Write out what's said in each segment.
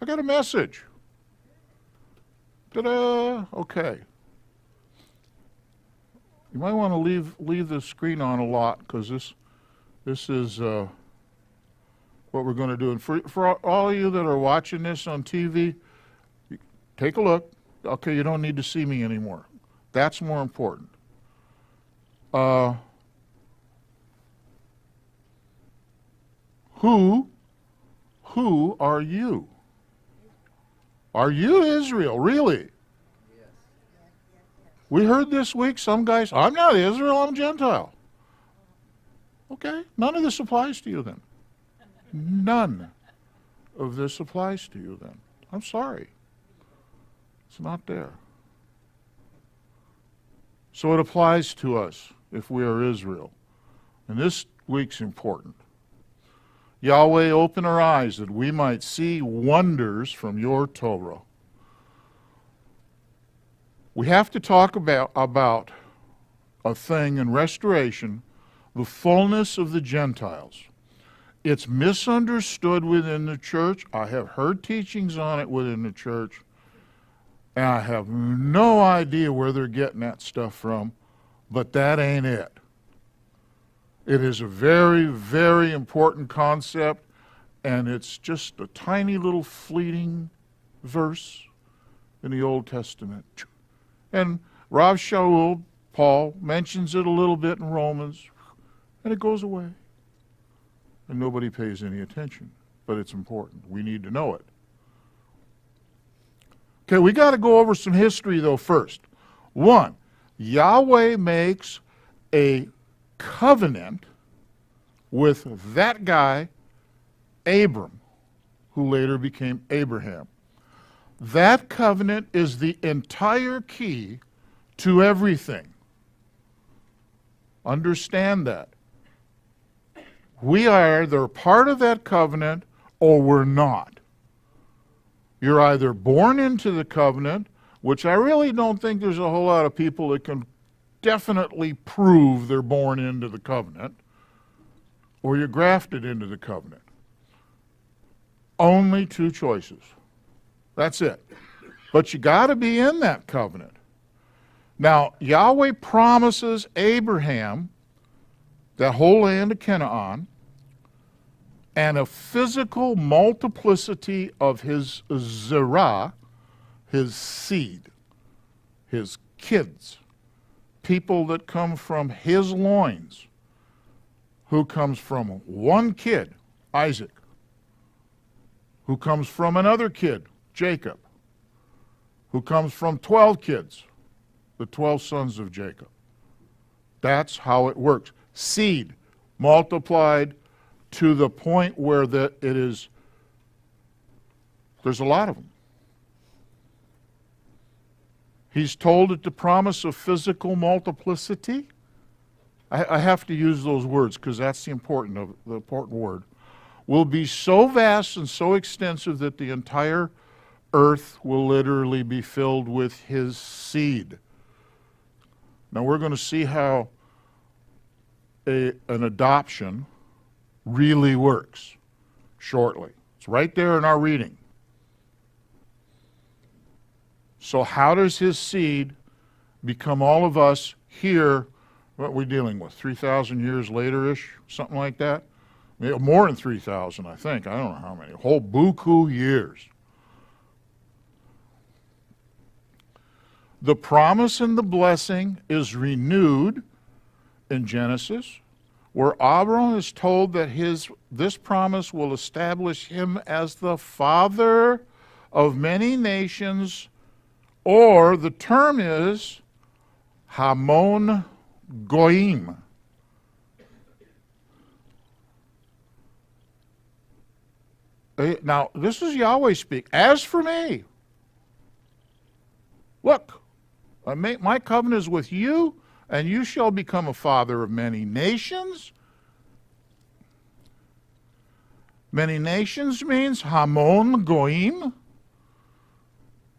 I got a message. Ta-da! Okay. You might want to leave the screen on a lot because this is what we're going to do. And for all of you that are watching this on TV, take a look. Okay, you don't need to see me anymore. That's more important. Who are you? Are you Israel, really? We heard this week some guys, I'm not Israel, I'm Gentile. Okay, none of this applies to you then. None of this applies to you then. I'm sorry. It's not there. So it applies to us if we are Israel. And this week's important. Yahweh, open our eyes that we might see wonders from your Torah. We have to talk about a thing in restoration, the fullness of the Gentiles. It's misunderstood within the church. I have heard teachings on it within the church, and I have no idea where they're getting that stuff from, but that ain't it. It is a very, very important concept, and it's just a tiny little fleeting verse in the Old Testament. And Rav Shaul, Paul, mentions it a little bit in Romans, and it goes away. And nobody pays any attention, but it's important. We need to know it. Okay, we got to go over some history, though, first. One, Yahweh makes a covenant with that guy, Abram, who later became Abraham. That covenant is the entire key to everything. Understand that. We are either part of that covenant or we're not. You're either born into the covenant, which I really don't think there's a whole lot of people that can definitely prove they're born into the covenant, or you're grafted into the covenant. Only two choices. That's it. But you got to be in that covenant. Now, Yahweh promises Abraham that whole land of Canaan and a physical multiplicity of his zerah, his seed, his kids, people that come from his loins, who comes from one kid, Isaac, who comes from another kid, Jacob, who comes from 12 kids, the 12 sons of Jacob. That's how it works. Seed multiplied to the point where there's a lot of them. He's told it to promise of physical multiplicity. I have to use those words because that's the important word. Will be so vast and so extensive that the entire earth will literally be filled with his seed. Now we're going to see how an adoption really works shortly. It's right there in our reading. So how does his seed become all of us here? What are we dealing with? 3,000 years later-ish? Something like that? More than 3,000, I think. I don't know how many. A whole buku years. The promise and the blessing is renewed in Genesis, where Abram is told that this promise will establish him as the father of many nations, or the term is Hamon Goyim. Now, this is Yahweh speak. As for me, look, my covenant is with you, and you shall become a father of many nations. Many nations means Hamon Goyim.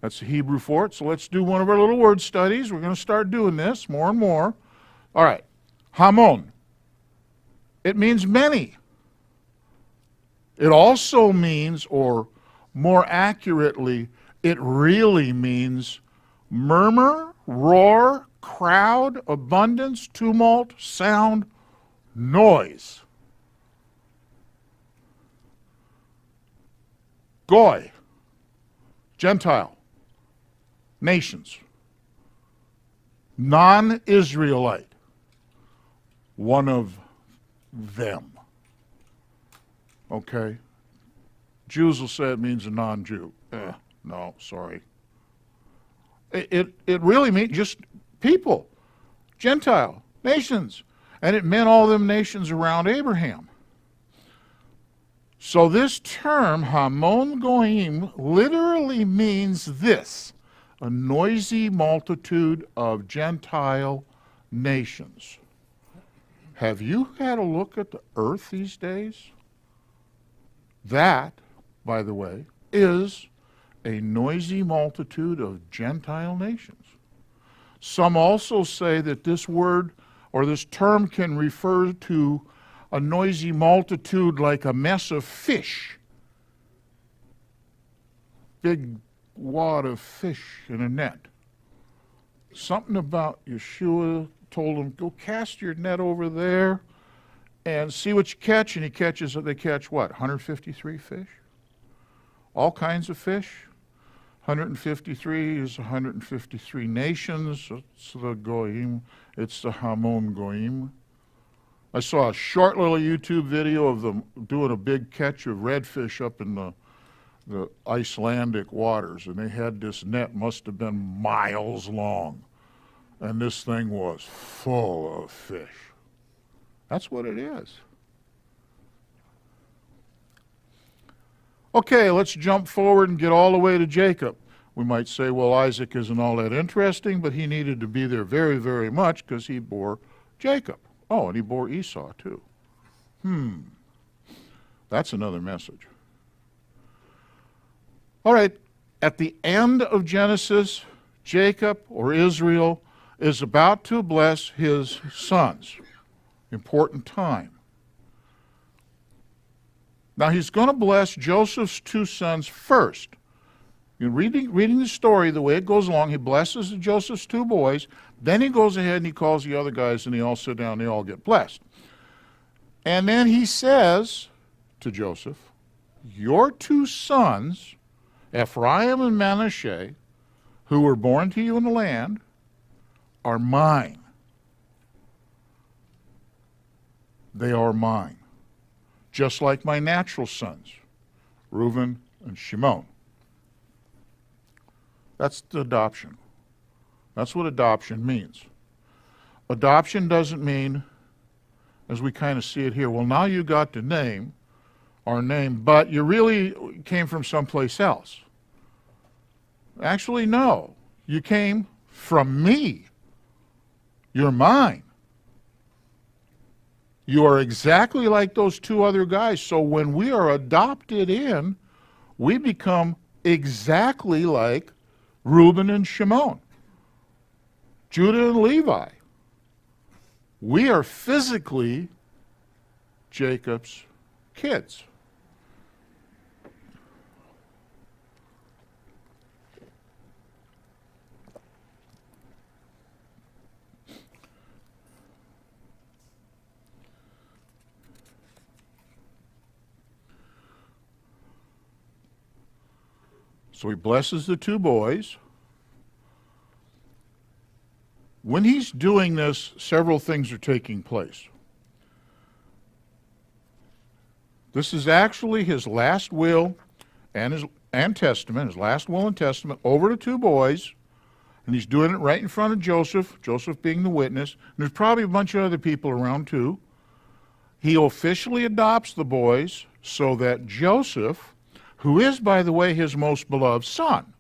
That's the Hebrew for it. So let's do one of our little word studies. We're going to start doing this more and more. All right. Hamon. It means many. It also means, or more accurately, it really means murmur, roar, crowd, abundance, tumult, sound, noise. Goy, Gentile, nations, non-Israelite, one of them. Okay? Jews will say it means a non-Jew. No, sorry. It really means just people, Gentile, nations. And it meant all them nations around Abraham. So this term, Hamon Goyim, literally means this: a noisy multitude of Gentile nations. Have you had a look at the earth these days? That, by the way, is a noisy multitude of Gentile nations. Some also say that this word or this term can refer to a noisy multitude like a mess of fish. Big wad of fish in a net. Something about Yeshua told them, go cast your net over there and see what you catch. And they catch what, 153 fish? All kinds of fish. 153 is 153 nations. It's the Goyim. It's the Hamon Goyim. I saw a short little YouTube video of them doing a big catch of redfish up in the Icelandic waters, and they had this net, must have been miles long, and this thing was full of fish. That's what it is. Okay, let's jump forward and get all the way to Jacob. We might say, well, Isaac isn't all that interesting, but he needed to be there very, very much because he bore Jacob. Oh, and he bore Esau too. That's another message. All right, at the end of Genesis, Jacob, or Israel, is about to bless his sons. Important time. Now he's going to bless Joseph's two sons first. You're reading the story the way it goes along. He blesses Joseph's two boys. Then he goes ahead and he calls the other guys and they all sit down and they all get blessed. And then he says to Joseph, your two sons, Ephraim and Manasseh, who were born to you in the land, are mine. They are mine. Just like my natural sons, Reuben and Shimon. That's the adoption. That's what adoption means. Adoption doesn't mean, as we kind of see it here, well, now you got the name, our name, but you really came from someplace else. Actually, no. You came from me. You're mine. You are exactly like those two other guys. So when we are adopted in, we become exactly like Reuben and Shimon, Judah and Levi. We are physically Jacob's kids. So he blesses the two boys. When he's doing this, several things are taking place. This is actually his last will and testament, his last will and testament over to two boys, and he's doing it right in front of Joseph, Joseph being the witness. And there's probably a bunch of other people around too. He officially adopts the boys so that Joseph, who is, by the way, his most beloved son,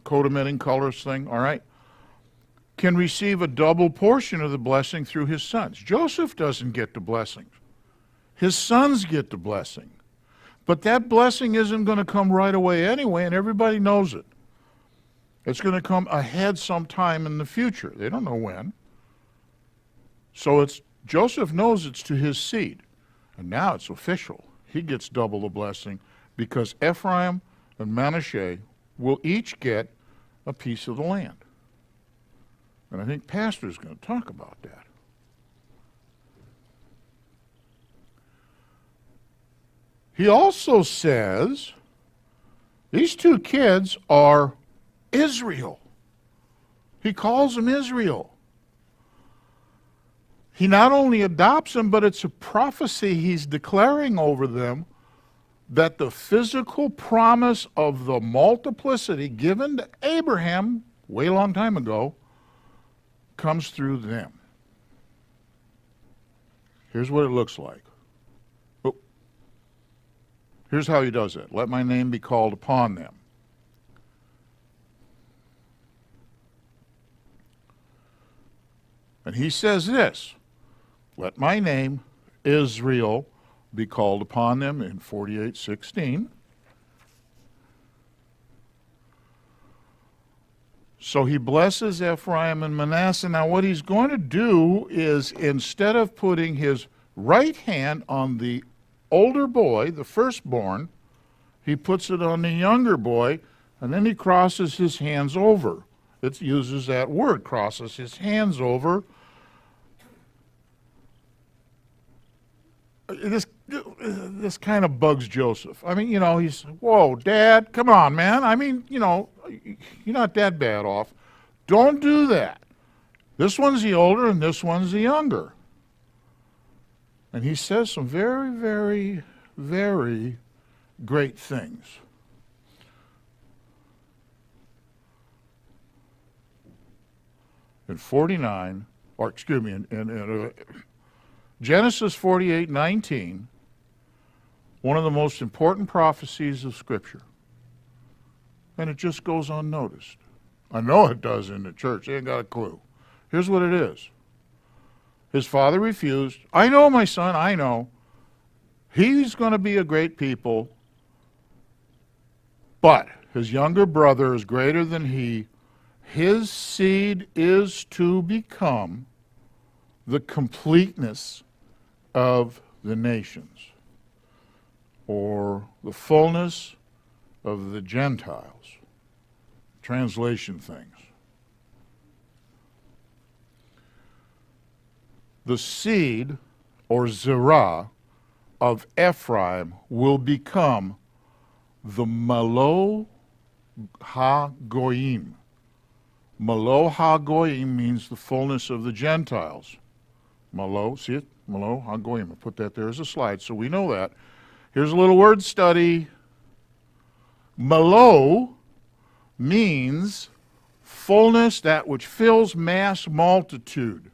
coat-of-many colors thing, all right, can receive a double portion of the blessing through his sons. Joseph doesn't get the blessings. His sons get the blessing. But that blessing isn't going to come right away anyway, and everybody knows it. It's going to come ahead sometime in the future. They don't know when. So Joseph knows it's to his seed. And now it's official. He gets double the blessing, because Ephraim and Manasseh will each get a piece of the land. And I think Pastor's going to talk about that. He also says these two kids are Israel. He calls them Israel. He not only adopts them, but it's a prophecy he's declaring over them that the physical promise of the multiplicity given to Abraham way long time ago comes through them. Here's what it looks like. Oh. Here's how he does it. Let my name be called upon them. And he says this, let my name, Israel, be called upon them in 48:16. So he blesses Ephraim and Manasseh. Now what he's going to do is, instead of putting his right hand on the older boy, the firstborn, he puts it on the younger boy, and then he crosses his hands over. It uses that word, crosses his hands over. This kind of bugs Joseph. I mean, he's, whoa, Dad, come on, man. I mean, you're not that bad off. Don't do that. This one's the older and this one's the younger. And he says some very, very, very great things. In 49, or excuse me, in Genesis 48:19, one of the most important prophecies of Scripture. And it just goes unnoticed. I know it does in the church. They ain't got a clue. Here's what it is. His father refused. I know, my son, I know. He's going to be a great people, but his younger brother is greater than he. His seed is to become the completeness of the nations, or the fullness of the Gentiles. Translation things. The seed, or zerah, of Ephraim will become the Malo ha-goyim. Malo ha-goyim means the fullness of the Gentiles. Malo, see it? Malo ha-goyim. I put that there as a slide so we know that. Here's a little word study. Malo means fullness, that which fills mass multitude.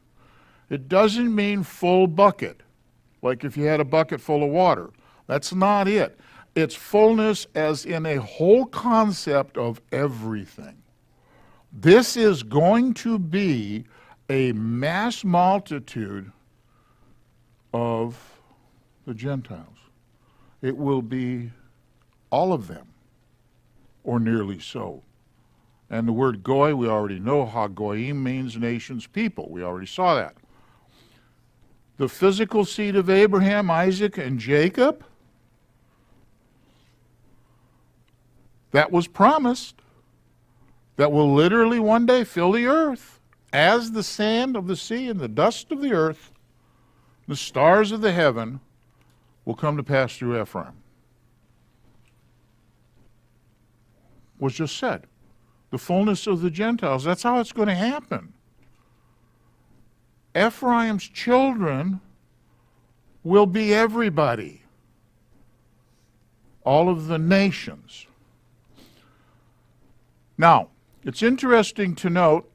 It doesn't mean full bucket, like if you had a bucket full of water. That's not it. It's fullness as in a whole concept of everything. This is going to be a mass multitude of the Gentiles. It will be all of them, or nearly so. And the word goy, we already know, ha-goyim means nations, people. We already saw that. The physical seed of Abraham, Isaac, and Jacob, that was promised, that will literally one day fill the earth as the sand of the sea and the dust of the earth. The stars of the heaven will come to pass through Ephraim. Was just said. The fullness of the Gentiles. That's how it's going to happen. Ephraim's children will be everybody. All of the nations. Now, it's interesting to note,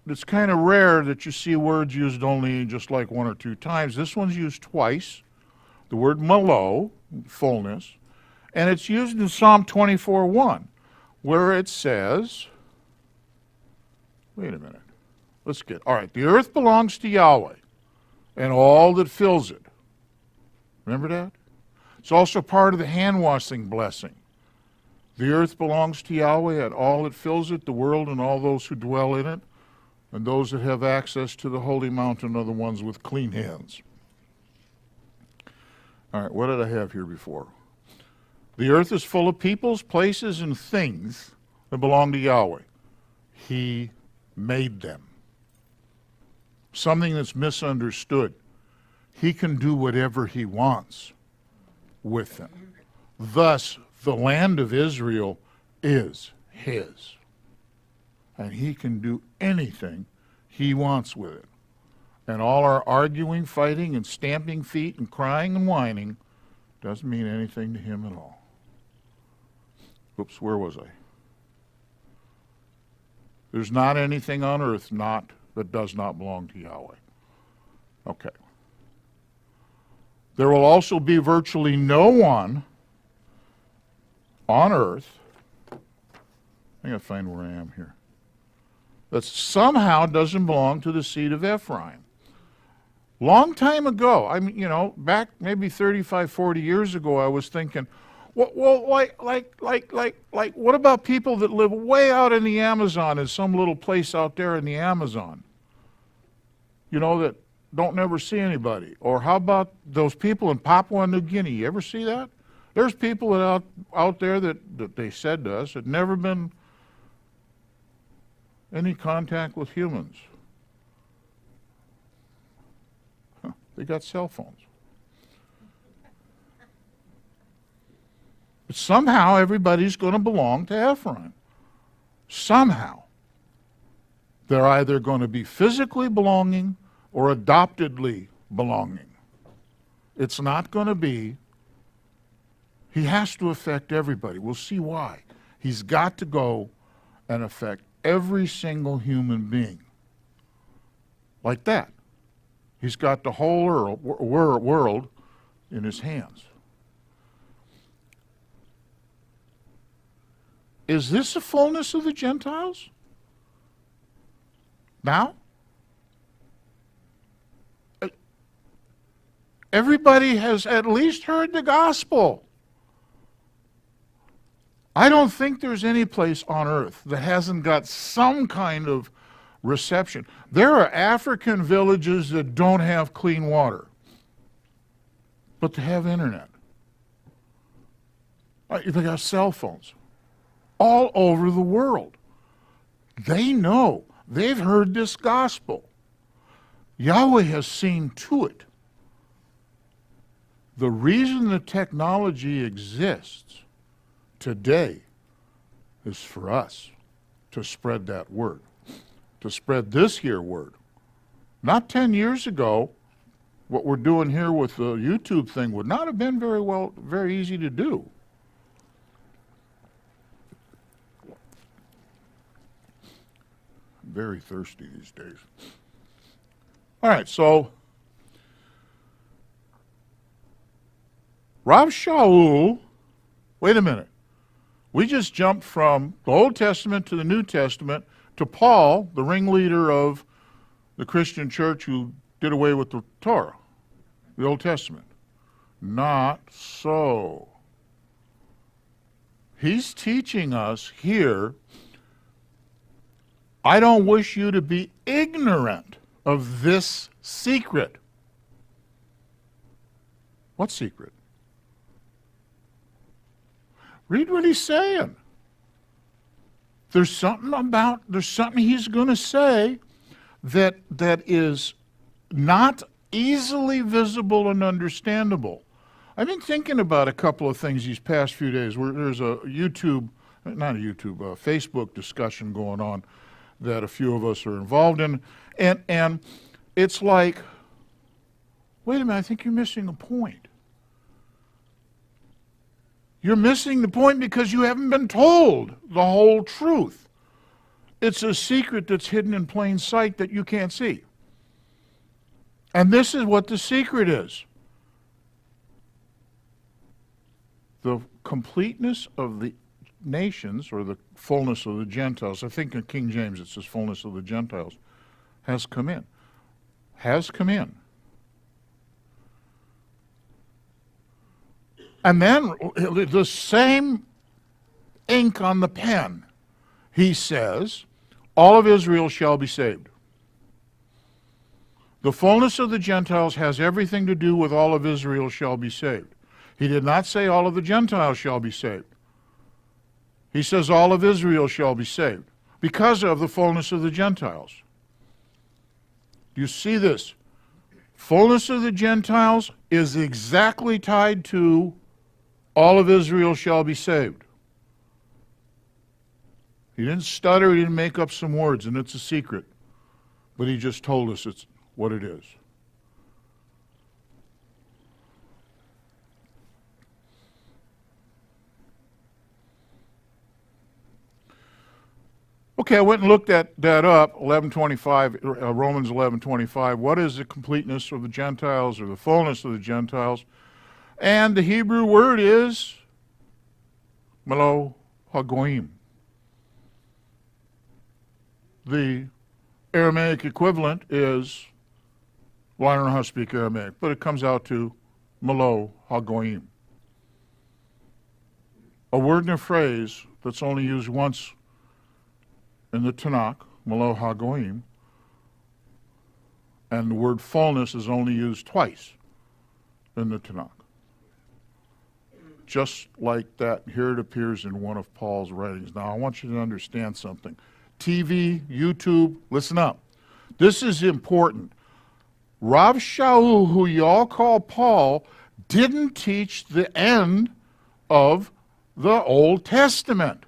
it's kind of rare that you see words used only just like one or two times. This one's used twice. The word malo, fullness, and it's used in Psalm 24:1, where it says, wait a minute, all right, the earth belongs to Yahweh and all that fills it. Remember that? It's also part of the hand-washing blessing. The earth belongs to Yahweh and all that fills it, the world and all those who dwell in it, and those that have access to the holy mountain are the ones with clean hands. All right, what did I have here before? The earth is full of peoples, places, and things that belong to Yahweh. He made them. Something that's misunderstood. He can do whatever he wants with them. Thus, the land of Israel is his. And he can do anything he wants with it. And all our arguing, fighting, and stamping feet, and crying and whining doesn't mean anything to him at all. Oops, where was I? There's not anything on earth that does not belong to Yahweh. Okay. There will also be virtually no one on earth, I gotta find where I am here, that somehow doesn't belong to the seed of Ephraim. Long time ago, I mean, back maybe 35, 40 years ago, I was thinking, well, what about people that live way out in the Amazon, in some little place out there in the Amazon? That don't never see anybody. Or how about those people in Papua New Guinea? You ever see that? There's people that out there that they said to us had never been any contact with humans. They got cell phones. But somehow everybody's going to belong to Ephraim. Somehow. They're either going to be physically belonging or adoptedly belonging. It's not going to be. He has to affect everybody. We'll see why. He's got to go and affect every single human being. Like that. He's got the whole world in his hands. Is this the fullness of the Gentiles? Now? Everybody has at least heard the gospel. I don't think there's any place on earth that hasn't got some kind of reception. There are African villages that don't have clean water, but they have internet. They got cell phones all over the world. They know. They've heard this gospel. Yahweh has seen to it. The reason the technology exists today is for us to spread that word, to spread this here word. Not 10 years ago, what we're doing here with the YouTube thing would not have been very easy to do. I'm very thirsty these days. All right, so Rav Shaul, wait a minute. We just jumped from the Old Testament to the New Testament to Paul, the ringleader of the Christian church who did away with the Torah, the Old Testament. Not so. He's teaching us here, I don't wish you to be ignorant of this secret. What secret? Read what he's saying. There's something he's going to say that is not easily visible and understandable. I've been thinking about a couple of things these past few days. There's a Facebook discussion going on that a few of us are involved in. And it's like, wait a minute, I think you're missing a point. You're missing the point because you haven't been told the whole truth. It's a secret that's hidden in plain sight that you can't see. And this is what the secret is. The completeness of the nations, or the fullness of the Gentiles, I think in King James it says fullness of the Gentiles, has come in. Has come in. And then the same ink on the pen, he says, all of Israel shall be saved. The fullness of the Gentiles has everything to do with all of Israel shall be saved. He did not say all of the Gentiles shall be saved. He says all of Israel shall be saved because of the fullness of the Gentiles. You see this? Fullness of the Gentiles is exactly tied to all of Israel shall be saved. He didn't stutter, he didn't make up some words, and it's a secret. But he just told us it's what it is. Okay, I went and looked that up, 11:25, Romans 11:25. What is the completeness of the Gentiles or the fullness of the Gentiles? And the Hebrew word is melo hagoyim. The Aramaic equivalent is, well, I don't know how to speak Aramaic, but it comes out to melo hagoyim. A word and a phrase that's only used once in the Tanakh, melo hagoyim, and the word fullness is only used twice in the Tanakh. Just like that, here it appears in one of Paul's writings. Now, I want you to understand something. TV, YouTube, listen up. This is important. Rav Shaul, who y'all call Paul, didn't teach the end of the Old Testament.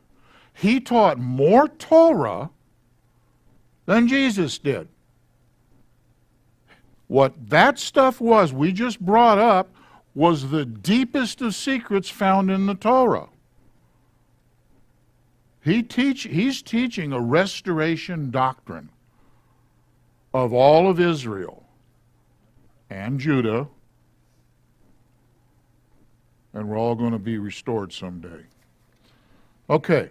He taught more Torah than Jesus did. What that stuff was, we just brought up, was the deepest of secrets found in the Torah. He's teaching a restoration doctrine of all of Israel and Judah, and we're all going to be restored someday. Okay.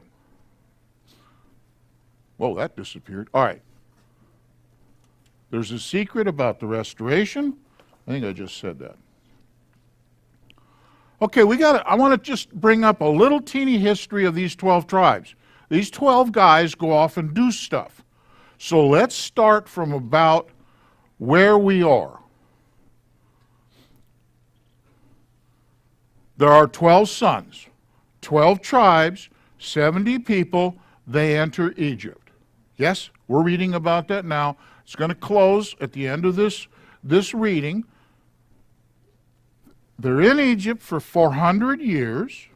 Whoa, that disappeared. All right. There's a secret about the restoration. I think I just said that. Okay, I want to just bring up a little teeny history of these 12 tribes. These 12 guys go off and do stuff. So let's start from about where we are. There are 12 sons, 12 tribes, 70 people. They enter Egypt. Yes, we're reading about that now. It's going to close at the end of this reading. They're in Egypt for 400 years,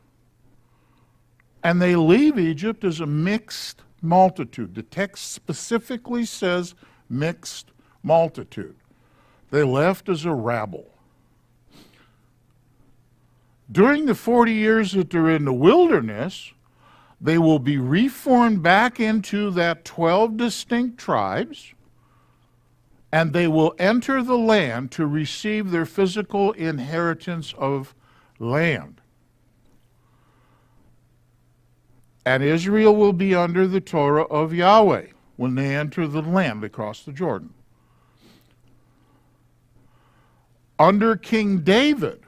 and they leave Egypt as a mixed multitude. The text specifically says mixed multitude. They left as a rabble. During the 40 years that they're in the wilderness, they will be reformed back into that 12 distinct tribes, and they will enter the land to receive their physical inheritance of land. And Israel will be under the Torah of Yahweh when they enter the land across the Jordan. Under King David,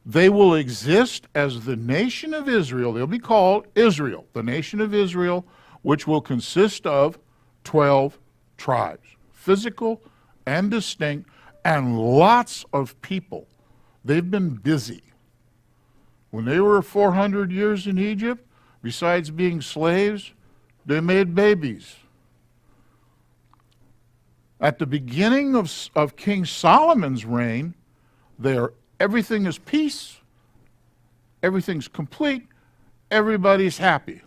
they will exist as the nation of Israel. They'll be called Israel, the nation of Israel, which will consist of 12 tribes, physical and distinct, and lots of people. They've been busy. When they were 400 years in Egypt, besides being slaves, they made babies. At the beginning of King Solomon's reign, everything is peace, everything's complete, everybody's happy.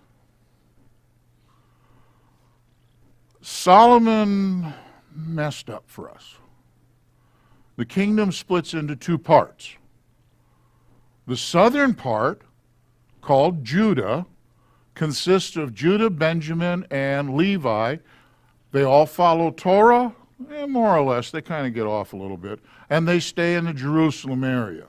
Solomon messed up for us. The kingdom splits into two parts. The southern part, called Judah, consists of Judah, Benjamin, and Levi. They all follow Torah, more or less. They kind of get off a little bit. And they stay in the Jerusalem area.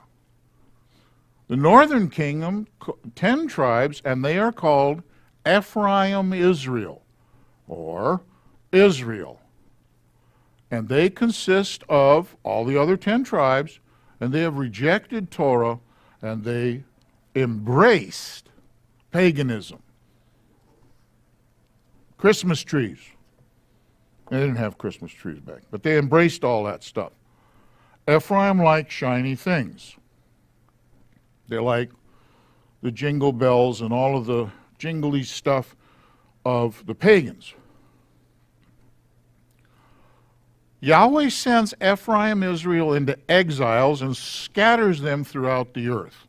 The northern kingdom, 10 tribes, and they are called Ephraim Israel, or Israel. And they consist of all the other 10 tribes, and they have rejected Torah, and they embraced paganism. Christmas trees. They didn't have Christmas trees back, but they embraced all that stuff. Ephraim liked shiny things. They like the jingle bells and all of the jingly stuff of the pagans. Yahweh sends Ephraim, Israel into exiles and scatters them throughout the earth.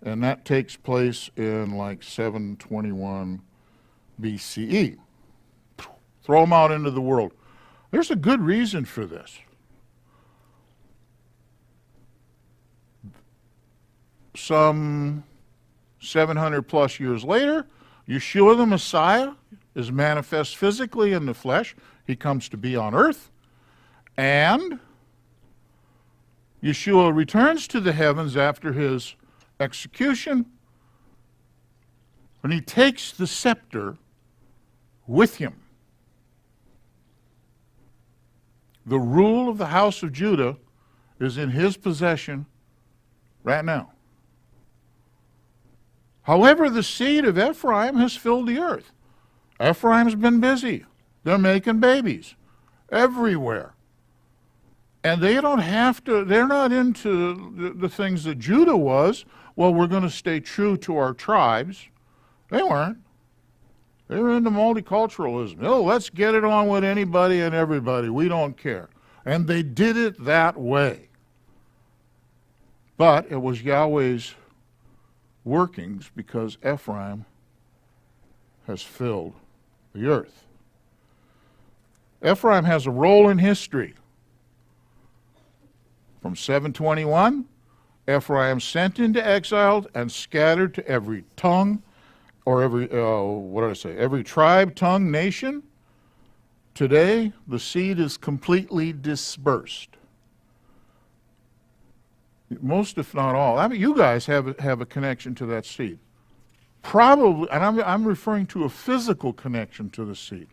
And that takes place in like 721 BCE. Throw them out into the world. There's a good reason for this. Some 700 plus years later, Yeshua the Messiah is manifest physically in the flesh. He comes to be on earth. And Yeshua returns to the heavens after his execution, and he takes the scepter with him. The rule of the house of Judah is in his possession right now. However, the seed of Ephraim has filled the earth. Ephraim's been busy. They're making babies everywhere. And they don't have to, they're not into the things that Judah was. Well, we're going to stay true to our tribes. They weren't. They were into multiculturalism. Oh, let's get it on with anybody and everybody. We don't care. And they did it that way. But it was Yahweh's workings because Ephraim has filled the earth. Ephraim has a role in history. From 721, Ephraim sent into exile and scattered to every tongue, or every tribe, tongue, nation. Today, the seed is completely dispersed. Most, if not all. I mean, you guys have a connection to that seed. Probably, and I'm referring to a physical connection to the seed.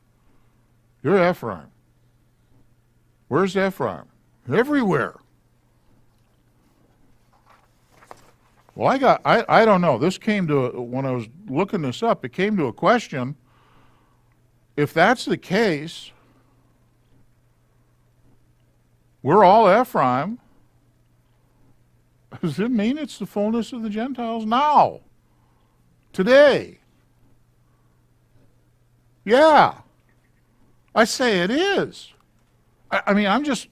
You're Ephraim. Where's Ephraim? Everywhere. Well, I don't know. This came to, when I was looking this up, it came to a question. If that's the case, we're all Ephraim. Does it mean it's the fullness of the Gentiles now? Today? Yeah. I say it is. I mean, I'm just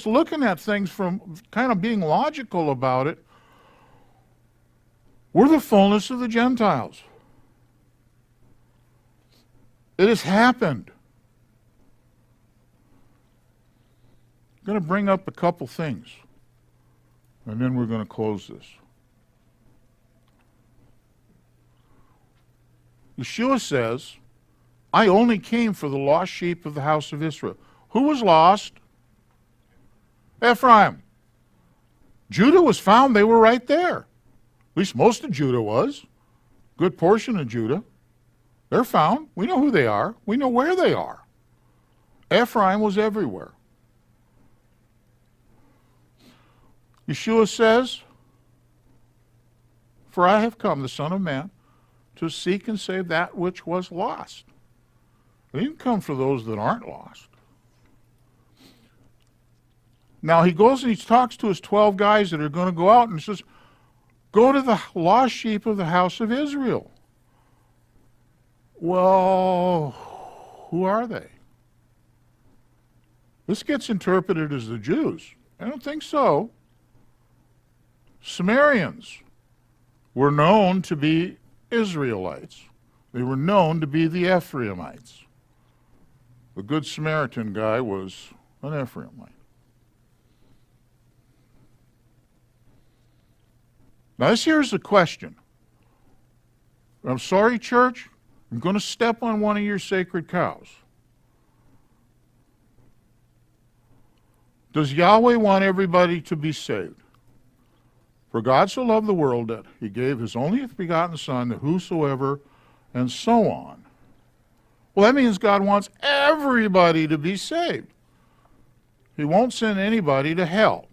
looking at things from kind of being logical about it. We're the fullness of the Gentiles. It has happened. I'm going to bring up a couple things, and then we're going to close this. Yeshua says, I only came for the lost sheep of the house of Israel. Who was lost? Ephraim. Judah was found. They were right there. At least most of Judah was. Good portion of Judah. They're found. We know who they are. We know where they are. Ephraim was everywhere. Yeshua says, for I have come, the Son of Man, to seek and save that which was lost. He didn't come for those that aren't lost. Now he goes and he talks to his 12 guys that are going to go out and says, go to the lost sheep of the house of Israel. Well, who are they? This gets interpreted as the Jews. I don't think so. Samaritans were known to be Israelites. They were known to be the Ephraimites. The Good Samaritan guy was an Ephraimite. Now, here's the question. I'm sorry, church. I'm going to step on one of your sacred cows. Does Yahweh want everybody to be saved? For God so loved the world that he gave his only begotten Son, that whosoever, and so on. Well, that means God wants everybody to be saved. He won't send anybody to hell.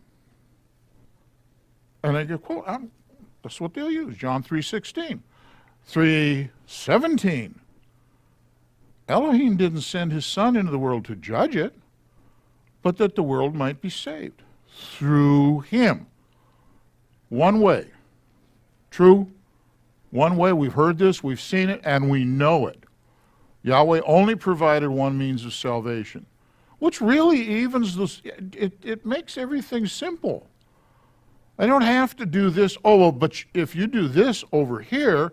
And I go, quote, that's what they'll use, John 3:16. 3:17. Elohim didn't send his Son into the world to judge it, but that the world might be saved through him. One way. True? One way, we've heard this, we've seen it, and we know it. Yahweh only provided one means of salvation, which really evens this, it makes everything simple. I don't have to do this, oh, well, but if you do this over here,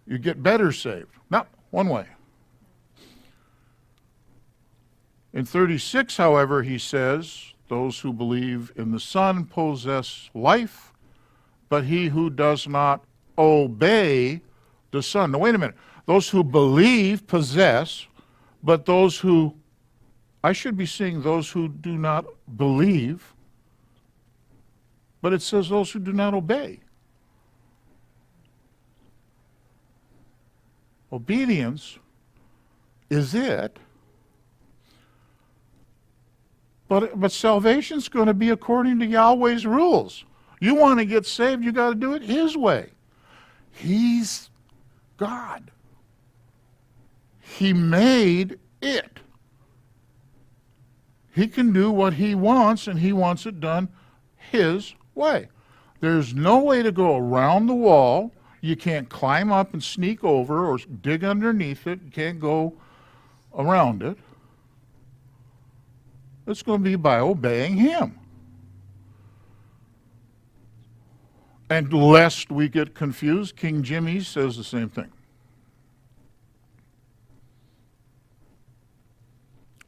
you get better saved. No, one way. In 36, however, he says, those who believe in the Son possess life, but he who does not obey the Son. Now, wait a minute. Those who believe possess, but those who, I should be seeing those who do not believe, but it says those who do not obey. Obedience is it, but salvation's going to be according to Yahweh's rules. You want to get saved, you got to do it His way. He's God. He made it. He can do what He wants, and He wants it done His way. There's no way to go around the wall. You can't climb up and sneak over or dig underneath it. You can't go around it. It's going to be by obeying Him. And lest we get confused, King Jimmy says the same thing.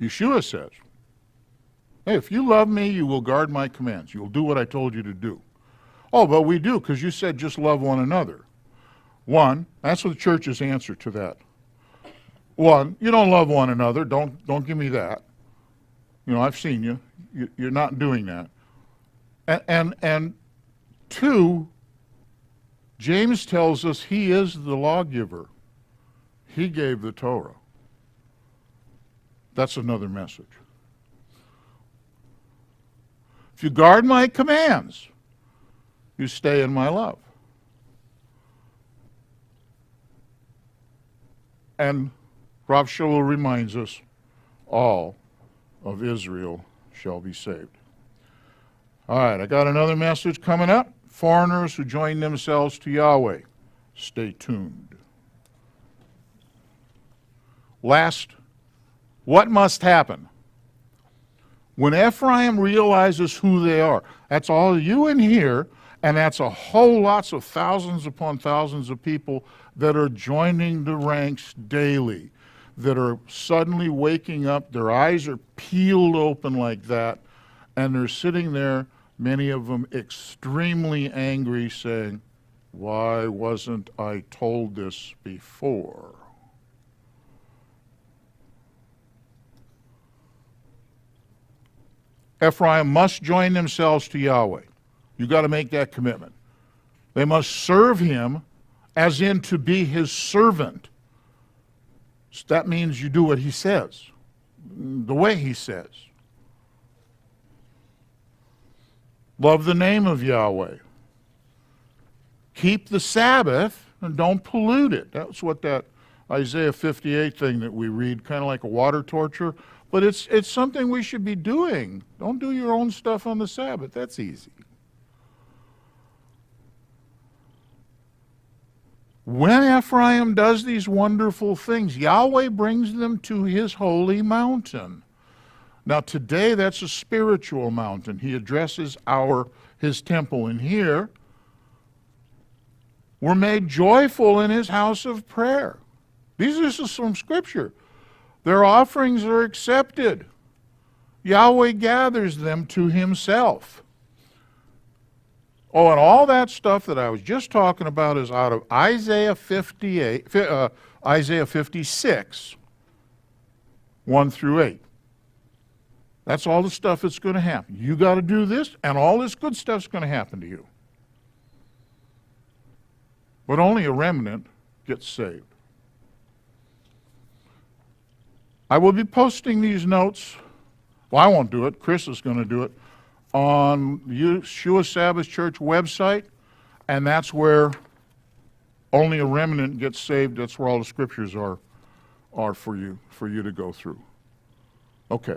Yeshua says, hey, if you love me, you will guard my commands. You'll do what I told you to do. Oh, but we do, because you said just love one another. One, that's what the church's answer to that. One, you don't love one another. Don't give me that. You know, I've seen you. You're not doing that. And two, James tells us He is the lawgiver. He gave the Torah. That's another message. If you guard my commands, you stay in my love. And Rav Shaul reminds us, all of Israel shall be saved. All right, I got another message coming up. Foreigners who join themselves to Yahweh, stay tuned. Last, what must happen? When Ephraim realizes who they are, that's all you in here, and that's a whole lots of thousands upon thousands of people that are joining the ranks daily, that are suddenly waking up, their eyes are peeled open like that, and they're sitting there, many of them extremely angry, saying, why wasn't I told this before? Ephraim must join themselves to Yahweh. You've got to make that commitment. They must serve Him as in to be His servant. So that means you do what He says, the way He says. Love the name of Yahweh. Keep the Sabbath and don't pollute it. That's what that Isaiah 58 thing that we read, kind of like a water torture. But it's something we should be doing. Don't do your own stuff on the Sabbath. That's easy. When Ephraim does these wonderful things, Yahweh brings them to His holy mountain. Now today that's a spiritual mountain. He addresses His temple in here. We're made joyful in His house of prayer. These are just from Scripture. Their offerings are accepted. Yahweh gathers them to Himself. Oh, and all that stuff that I was just talking about is out of Isaiah 56, 1 through 8. That's all the stuff that's going to happen. You got to do this, and all this good stuff's going to happen to you. But only a remnant gets saved. I will be posting these notes. Well, I won't do it. Chris is going to do it on Yeshua Sabbath Church website, and that's where only a remnant gets saved. That's where all the scriptures are for you to go through. Okay.